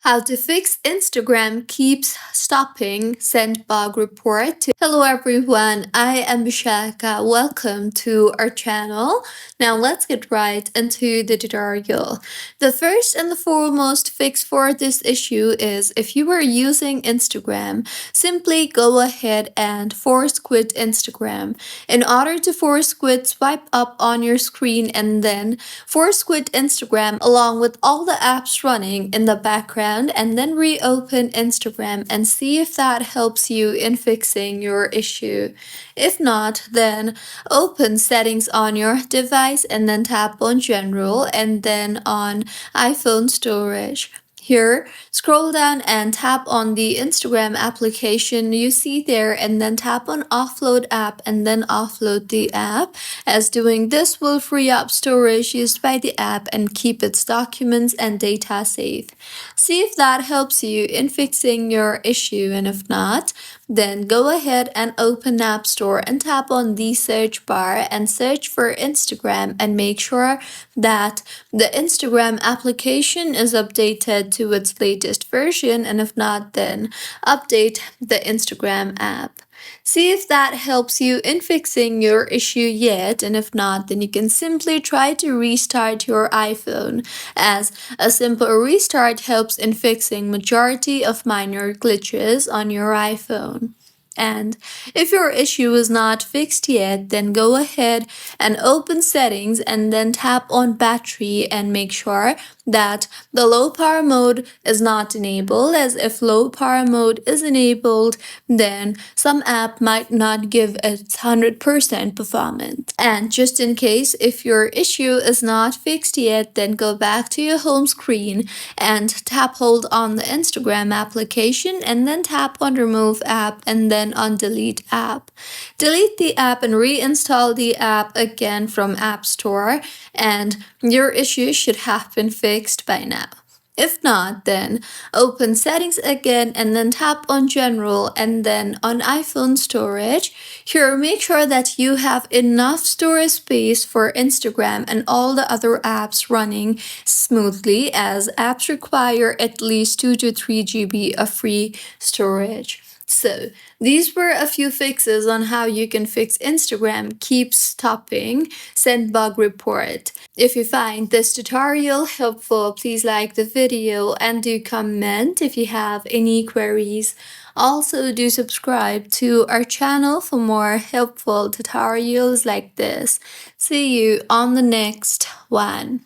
How to fix Instagram keeps stopping send bug report. Hello everyone, I am Bishaka. Welcome to our channel. Now let's get right into the tutorial. The first and the foremost fix for this issue is if you are using Instagram, simply go ahead and force quit Instagram. In order to force quit, swipe up on your screen and then force quit Instagram along with all the apps running in the background and then reopen Instagram and see if that helps you in fixing your issue. If not, then open settings on your device and then tap on general and then on iPhone storage. Here, scroll down and tap on the Instagram application you see there and then tap on offload app and then offload the app, as doing this will free up storage used by the app and keep its documents and data safe. See if that helps you in fixing your issue, and if not, then go ahead and open App Store and tap on the search bar and search for Instagram and make sure that the Instagram application is updated to its latest version, and if not, then update the Instagram app. See if that helps you in fixing your issue yet, and if not, then you can simply try to restart your iPhone, as a simple restart helps in fixing majority of minor glitches on your iPhone. And if your issue is not fixed yet, then go ahead and open settings and then tap on battery and make sure that the low power mode is not enabled, as if low power mode is enabled, then some app might not give its 100% performance. And just in case if your issue is not fixed yet, then go back to your home screen and tap hold on the Instagram application and then tap on remove app and then on delete app. Delete the app and reinstall the app again from App Store, and your issue should have been fixed by now. If not, then open settings again and then tap on general and then on iPhone storage. Here, make sure that you have enough storage space for Instagram and all the other apps running smoothly, as apps require at least 2 to 3 GB of free storage. So, these were a few fixes on how you can fix Instagram keeps stopping send bug report. If you find this tutorial helpful, please like the video and do comment if you have any queries. Also, do subscribe to our channel for more helpful tutorials like this. See you on the next one.